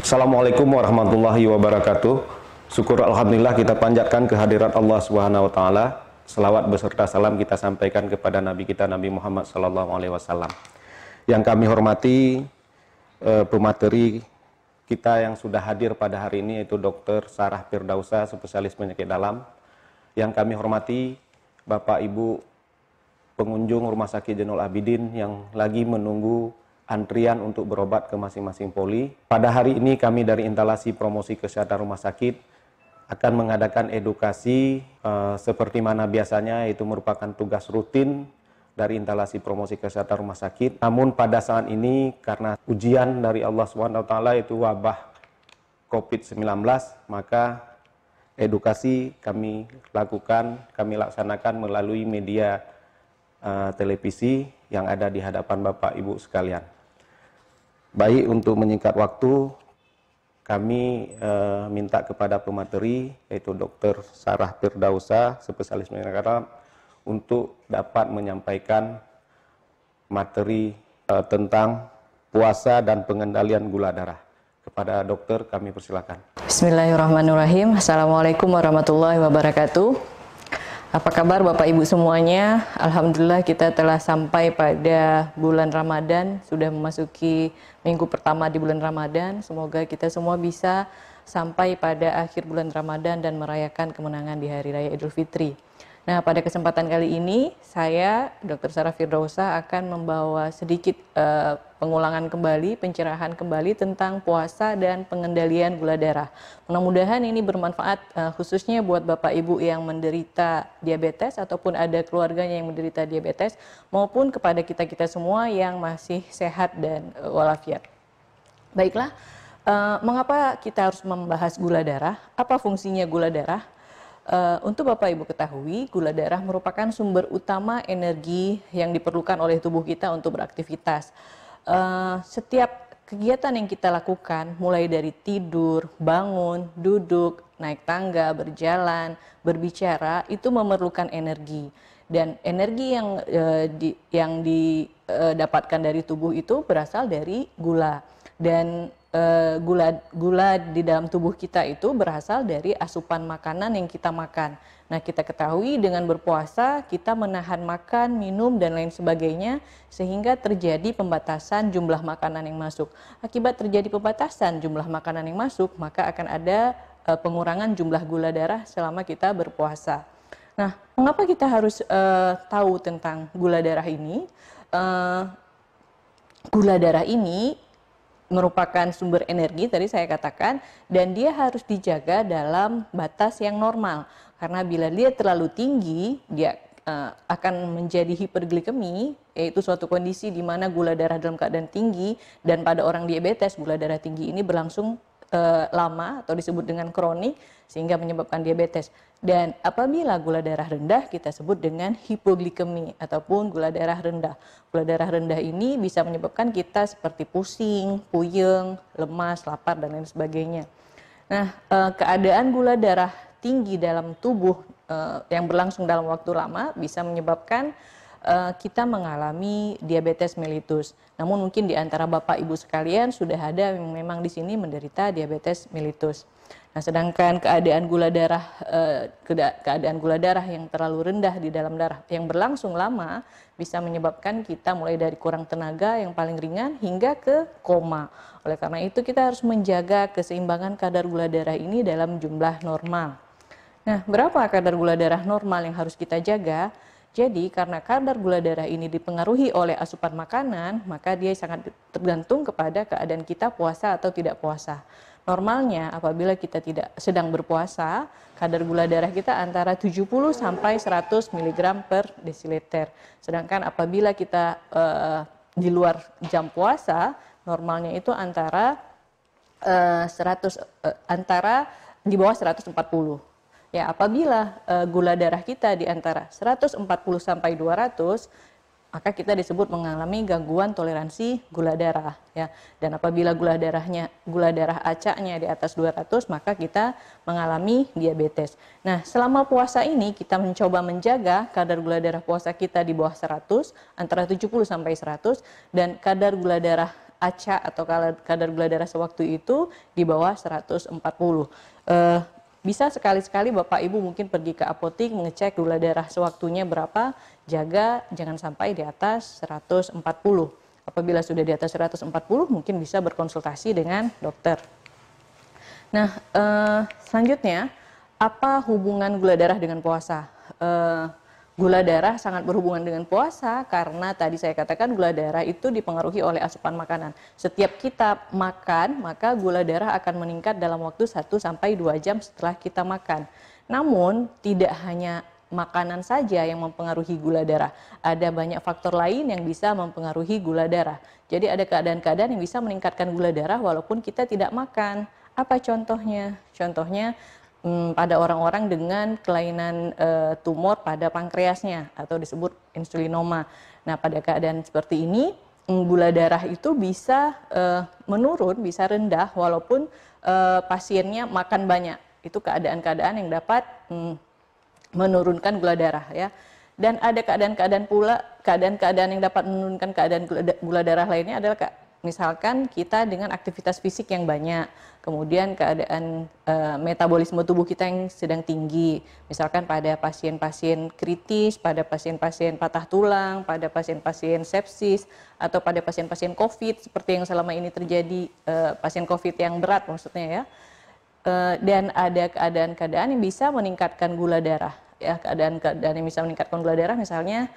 Assalamualaikum warahmatullahi wabarakatuh. Syukur alhamdulillah kita panjatkan kehadirat Allah Subhanahu wa taala. Selawat beserta salam kita sampaikan kepada Nabi kita Nabi Muhammad sallallahu alaihi wasallam. Yang kami hormati pemateri kita yang sudah hadir pada hari ini, yaitu Dr. Sarah Firdausa, spesialis penyakit dalam. Yang kami hormati Bapak Ibu pengunjung Rumah Sakit Zainul Abidin yang lagi menunggu antrian untuk berobat ke masing-masing poli. Pada hari ini kami dari Instalasi Promosi Kesehatan Rumah Sakit akan mengadakan edukasi seperti mana biasanya, itu merupakan tugas rutin dari Instalasi Promosi Kesehatan Rumah Sakit. Namun pada saat ini karena ujian dari Allah SWT itu wabah COVID-19, maka edukasi kami laksanakan melalui media televisi yang ada di hadapan Bapak Ibu sekalian. Baik, untuk menyingkat waktu, kami minta kepada pemateri, yaitu Dr. Sarah Firdausa, spesialis penyakit dalam, untuk dapat menyampaikan materi tentang puasa dan pengendalian gula darah. Kepada dokter kami persilakan. Bismillahirrahmanirrahim. Assalamualaikum warahmatullahi wabarakatuh. Apa kabar Bapak Ibu semuanya? Alhamdulillah kita telah sampai pada bulan Ramadan, sudah memasuki minggu pertama di bulan Ramadan. Semoga kita semua bisa sampai pada akhir bulan Ramadan dan merayakan kemenangan di Hari Raya Idul Fitri. Nah, pada kesempatan kali ini saya, Dr. Sarah Firdausa, akan membawa sedikit pengulangan kembali, pencerahan kembali tentang puasa dan pengendalian gula darah. Mudah-mudahan ini bermanfaat khususnya buat Bapak Ibu yang menderita diabetes ataupun ada keluarganya yang menderita diabetes, maupun kepada kita-kita semua yang masih sehat dan walafiat. Baiklah, mengapa kita harus membahas gula darah? Apa fungsinya gula darah? Untuk Bapak Ibu ketahui, gula darah merupakan sumber utama energi yang diperlukan oleh tubuh kita untuk beraktivitas. Setiap kegiatan yang kita lakukan, mulai dari tidur, bangun, duduk, naik tangga, berjalan, berbicara, itu memerlukan energi. Dan energi yang didapatkan dari tubuh itu berasal dari gula. Dan gula di dalam tubuh kita itu berasal dari asupan makanan yang kita makan. Nah, kita ketahui dengan berpuasa kita menahan makan, minum dan lain sebagainya sehingga terjadi pembatasan jumlah makanan yang masuk. Akibat terjadi pembatasan jumlah makanan yang masuk, maka akan ada pengurangan jumlah gula darah selama kita berpuasa. Nah, mengapa kita harus tahu tentang gula darah ini? Gula darah ini merupakan sumber energi, tadi saya katakan, dan dia harus dijaga dalam batas yang normal. Karena bila dia terlalu tinggi, dia akan menjadi hiperglikemi, yaitu suatu kondisi di mana gula darah dalam keadaan tinggi, dan pada orang diabetes gula darah tinggi ini berlangsung lama atau disebut dengan kronik sehingga menyebabkan diabetes. Dan apabila gula darah rendah kita sebut dengan hipoglikemi ataupun gula darah rendah. Gula darah rendah ini bisa menyebabkan kita seperti pusing, puyeng, lemas, lapar dan lain sebagainya. Nah, keadaan gula darah tinggi dalam tubuh yang berlangsung dalam waktu lama bisa menyebabkan kita mengalami diabetes mellitus. Namun mungkin di antara Bapak Ibu sekalian sudah ada yang memang di sini menderita diabetes mellitus. Nah, sedangkan keadaan gula darah yang terlalu rendah di dalam darah yang berlangsung lama bisa menyebabkan kita mulai dari kurang tenaga yang paling ringan hingga ke koma. Oleh karena itu kita harus menjaga keseimbangan kadar gula darah ini dalam jumlah normal. Nah, berapa kadar gula darah normal yang harus kita jaga? Jadi karena kadar gula darah ini dipengaruhi oleh asupan makanan, maka dia sangat tergantung kepada keadaan kita puasa atau tidak puasa. Normalnya apabila kita tidak sedang berpuasa, kadar gula darah kita antara 70 sampai 100 mg per desiliter. Sedangkan apabila kita di luar jam puasa, normalnya itu antara di bawah 140. Ya, apabila gula darah kita di antara 140 sampai 200, maka kita disebut mengalami gangguan toleransi gula darah, ya. Dan apabila gula darah acaknya di atas 200, maka kita mengalami diabetes. Nah, selama puasa ini kita mencoba menjaga kadar gula darah puasa kita di bawah 100, antara 70 sampai 100, dan kadar gula darah ACA atau kadar gula darah sewaktu itu di bawah 140. Bisa sekali-sekali Bapak Ibu mungkin pergi ke apotik mengecek gula darah sewaktunya berapa, jaga jangan sampai di atas 140. Apabila sudah di atas 140 mungkin bisa berkonsultasi dengan dokter. Nah, selanjutnya apa hubungan gula darah dengan puasa? Gula darah sangat berhubungan dengan puasa karena tadi saya katakan gula darah itu dipengaruhi oleh asupan makanan. Setiap kita makan, maka gula darah akan meningkat dalam waktu 1-2 jam setelah kita makan. Namun, tidak hanya makanan saja yang mempengaruhi gula darah. Ada banyak faktor lain yang bisa mempengaruhi gula darah. Jadi ada keadaan-keadaan yang bisa meningkatkan gula darah walaupun kita tidak makan. Apa contohnya? Contohnya, pada orang-orang dengan kelainan tumor pada pankreasnya atau disebut insulinoma. Nah, pada keadaan seperti ini gula darah itu bisa menurun, bisa rendah walaupun pasiennya makan banyak. Itu keadaan-keadaan yang dapat menurunkan gula darah ya. Dan ada keadaan-keadaan yang dapat menurunkan keadaan gula darah lainnya adalah misalkan kita dengan aktivitas fisik yang banyak, kemudian keadaan metabolisme tubuh kita yang sedang tinggi, misalkan pada pasien-pasien kritis, pada pasien-pasien patah tulang, pada pasien-pasien sepsis, atau pada pasien-pasien COVID, seperti yang selama ini terjadi, pasien COVID yang berat maksudnya ya. Dan ada keadaan-keadaan yang bisa meningkatkan gula darah, ya, keadaan-keadaan yang bisa meningkatkan gula darah misalnya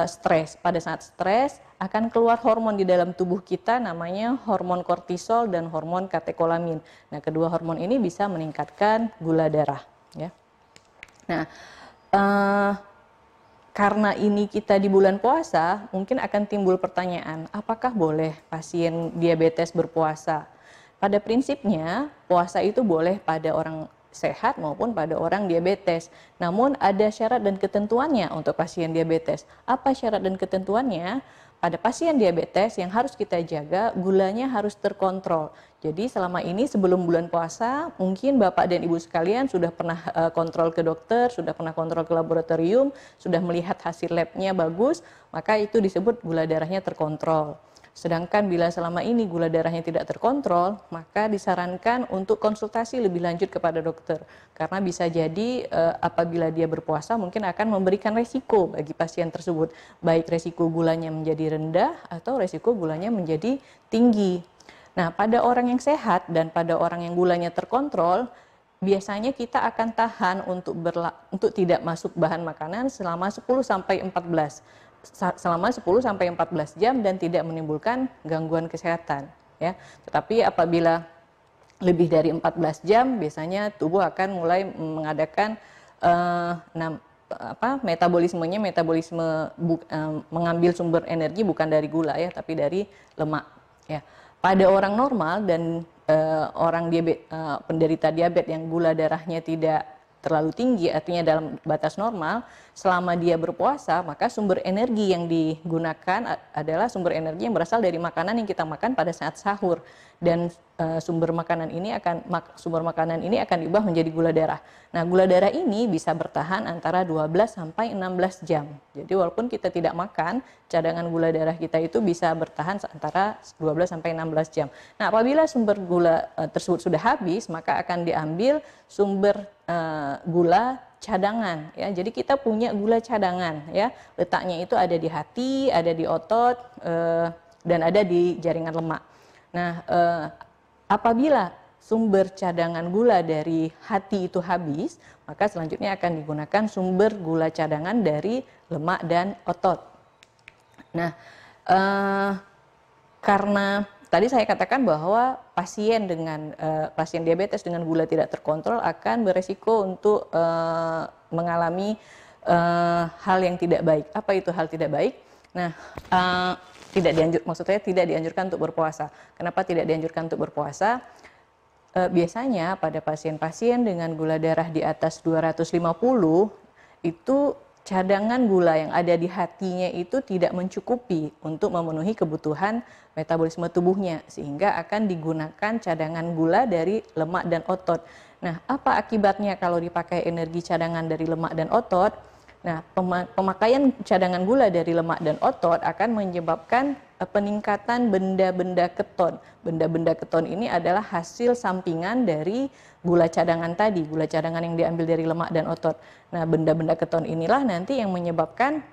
stres. Pada saat stres akan keluar hormon di dalam tubuh kita namanya hormon kortisol dan hormon katekolamin. Nah, kedua hormon ini bisa meningkatkan gula darah ya. Nah, karena ini kita di bulan puasa, mungkin akan timbul pertanyaan, apakah boleh pasien diabetes berpuasa? Pada prinsipnya, puasa itu boleh pada orang sehat maupun pada orang diabetes. Namun ada syarat dan ketentuannya untuk pasien diabetes. Apa syarat dan ketentuannya? Pada pasien diabetes yang harus kita jaga, gulanya harus terkontrol. Jadi selama ini sebelum bulan puasa, mungkin Bapak dan Ibu sekalian sudah pernah kontrol ke dokter, sudah pernah kontrol ke laboratorium, sudah melihat hasil labnya bagus, maka itu disebut gula darahnya terkontrol. Sedangkan bila selama ini gula darahnya tidak terkontrol, maka disarankan untuk konsultasi lebih lanjut kepada dokter. Karena bisa jadi apabila dia berpuasa mungkin akan memberikan resiko bagi pasien tersebut. Baik resiko gulanya menjadi rendah atau resiko gulanya menjadi tinggi. Nah, pada orang yang sehat dan pada orang yang gulanya terkontrol, biasanya kita akan tahan untuk tidak masuk bahan makanan selama 10-14 jam dan tidak menimbulkan gangguan kesehatan ya. Tetapi apabila lebih dari 14 jam biasanya tubuh akan mulai mengadakan metabolisme mengambil sumber energi bukan dari gula ya, tapi dari lemak ya. Pada orang normal dan orang penderita diabetes yang gula darahnya tidak terlalu tinggi, artinya dalam batas normal, selama dia berpuasa, maka sumber energi yang digunakan adalah sumber energi yang berasal dari makanan yang kita makan pada saat sahur. Dan sumber makanan ini akan diubah menjadi gula darah. Nah, gula darah ini bisa bertahan antara 12-16 jam. Jadi walaupun kita tidak makan, cadangan gula darah kita itu bisa bertahan antara 12-16 jam. Nah, apabila sumber gula tersebut sudah habis, maka akan diambil sumber gula cadangan ya. Jadi kita punya gula cadangan ya. Letaknya itu ada di hati, ada di otot dan ada di jaringan lemak. Nah, apabila sumber cadangan gula dari hati itu habis, maka selanjutnya akan digunakan sumber gula cadangan dari lemak dan otot. Nah, karena tadi saya katakan bahwa pasien diabetes dengan gula tidak terkontrol akan beresiko untuk mengalami hal yang tidak baik. Apa itu hal tidak baik? Nah, tidak dianjurkan untuk berpuasa. Kenapa tidak dianjurkan untuk berpuasa? Biasanya pada pasien-pasien dengan gula darah di atas 250 itu cadangan gula yang ada di hatinya itu tidak mencukupi untuk memenuhi kebutuhan metabolisme tubuhnya, sehingga akan digunakan cadangan gula dari lemak dan otot. Nah, apa akibatnya kalau dipakai energi cadangan dari lemak dan otot? Nah, pemakaian cadangan gula dari lemak dan otot akan menyebabkan peningkatan benda-benda keton. Benda-benda keton ini adalah hasil sampingan dari gula cadangan tadi, gula cadangan yang diambil dari lemak dan otot. Nah, benda-benda keton inilah nanti yang menyebabkan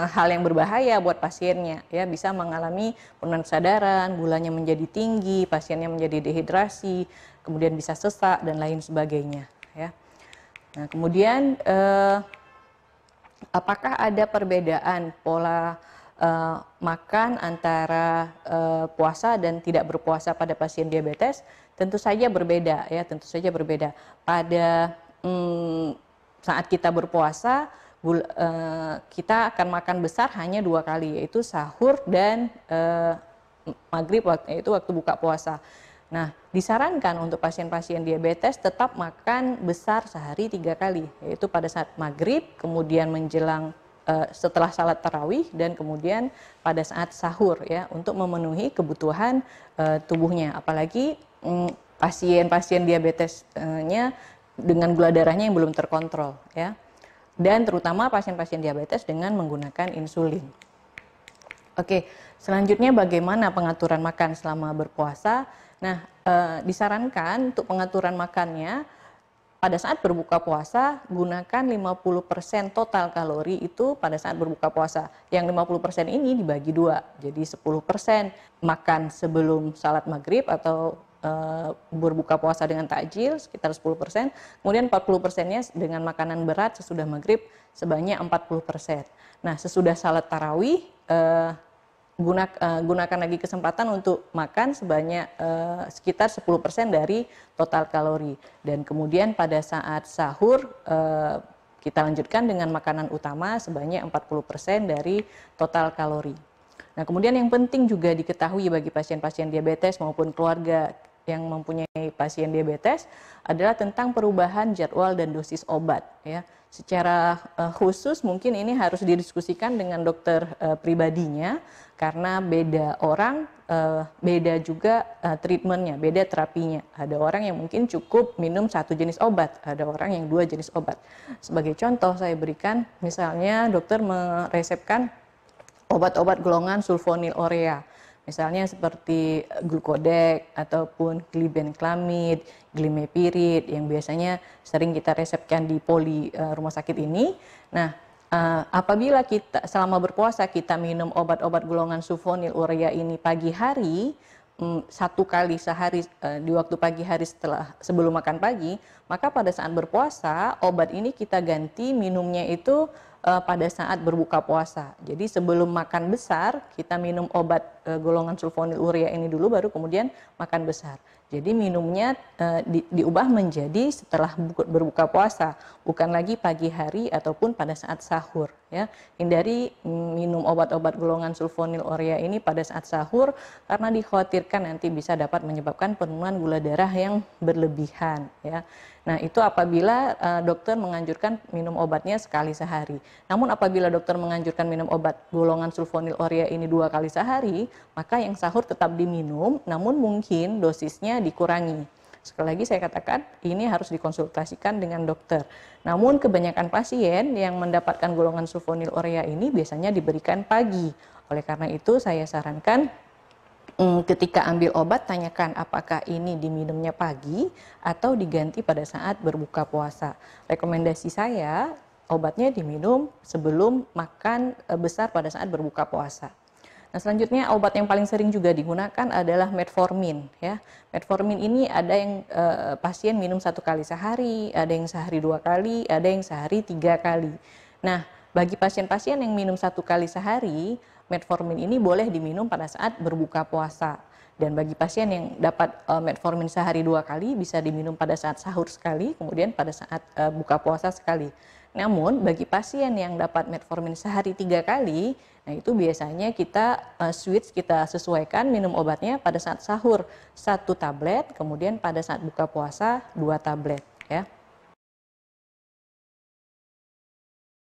hal yang berbahaya buat pasiennya, ya, bisa mengalami penurunan kesadaran, gulanya menjadi tinggi, pasiennya menjadi dehidrasi, kemudian bisa sesak dan lain sebagainya, ya. Nah, kemudian apakah ada perbedaan pola makan antara puasa dan tidak berpuasa pada pasien diabetes? Tentu saja berbeda, ya, tentu saja berbeda. Pada saat kita berpuasa, kita akan makan besar hanya 2 kali, yaitu sahur dan maghrib, yaitu waktu buka puasa. Nah, disarankan untuk pasien-pasien diabetes tetap makan besar sehari 3 kali, yaitu pada saat maghrib, kemudian menjelang setelah salat tarawih, dan kemudian pada saat sahur, ya, untuk memenuhi kebutuhan tubuhnya. Apalagi pasien-pasien diabetesnya dengan gula darahnya yang belum terkontrol, ya. Dan terutama pasien-pasien diabetes dengan menggunakan insulin. Oke, selanjutnya bagaimana pengaturan makan selama berpuasa? Nah, disarankan untuk pengaturan makannya pada saat berbuka puasa gunakan 50% total kalori itu pada saat berbuka puasa. Yang 50% ini dibagi 2, jadi 10% makan sebelum salat maghrib atau berbuka puasa dengan takjil sekitar 10%, kemudian 40%-nya dengan makanan berat sesudah maghrib sebanyak 40%. Nah, sesudah salat tarawih gunakan lagi kesempatan untuk makan sebanyak sekitar 10% dari total kalori, dan kemudian pada saat sahur kita lanjutkan dengan makanan utama sebanyak 40% dari total kalori. Nah, kemudian yang penting juga diketahui bagi pasien-pasien diabetes maupun keluarga yang mempunyai pasien diabetes adalah tentang perubahan jadwal dan dosis obat, ya. Secara khusus mungkin ini harus didiskusikan dengan dokter pribadinya, karena beda orang, beda juga treatmentnya, beda terapinya. Ada orang yang mungkin cukup minum 1 jenis obat, ada orang yang 2 jenis obat. Sebagai contoh saya berikan, misalnya dokter meresepkan obat-obat golongan sulfonylurea, misalnya seperti glukodex ataupun glibenclamid, glimepirid yang biasanya sering kita resepkan di poli rumah sakit ini. Nah, apabila kita selama berpuasa kita minum obat-obat golongan sulfonylurea ini pagi hari, 1 kali sehari di waktu pagi hari sebelum makan pagi, maka pada saat berpuasa obat ini kita ganti minumnya itu pada saat berbuka puasa. Jadi sebelum makan besar kita minum obat golongan sulfonylurea ini dulu, baru kemudian makan besar. Jadi minumnya diubah menjadi setelah berbuka puasa, bukan lagi pagi hari ataupun pada saat sahur, ya. Hindari minum obat-obat golongan sulfonylurea ini pada saat sahur karena dikhawatirkan nanti bisa dapat menyebabkan penurunan gula darah yang berlebihan, ya. Nah, itu apabila dokter menganjurkan minum obatnya sekali sehari. Namun apabila dokter menganjurkan minum obat golongan sulfonylurea ini 2 kali sehari, maka yang sahur tetap diminum, namun mungkin dosisnya dikurangi. Sekali lagi saya katakan, ini harus dikonsultasikan dengan dokter. Namun kebanyakan pasien yang mendapatkan golongan sulfonylurea ini biasanya diberikan pagi. Oleh karena itu saya sarankan ketika ambil obat, tanyakan apakah ini diminumnya pagi atau diganti pada saat berbuka puasa. Rekomendasi saya, obatnya diminum sebelum makan besar pada saat berbuka puasa. Nah, selanjutnya obat yang paling sering juga digunakan adalah metformin, ya. Metformin ini ada yang pasien minum 1 kali sehari, ada yang sehari 2 kali, ada yang sehari 3 kali. Nah, bagi pasien-pasien yang minum 1 kali sehari, metformin ini boleh diminum pada saat berbuka puasa. Dan bagi pasien yang dapat metformin sehari 2 kali, bisa diminum pada saat sahur sekali, kemudian pada saat buka puasa sekali. Namun bagi pasien yang dapat metformin sehari 3 kali, nah itu biasanya kita switch, kita sesuaikan minum obatnya pada saat sahur 1 tablet, kemudian pada saat buka puasa 2 tablet, ya.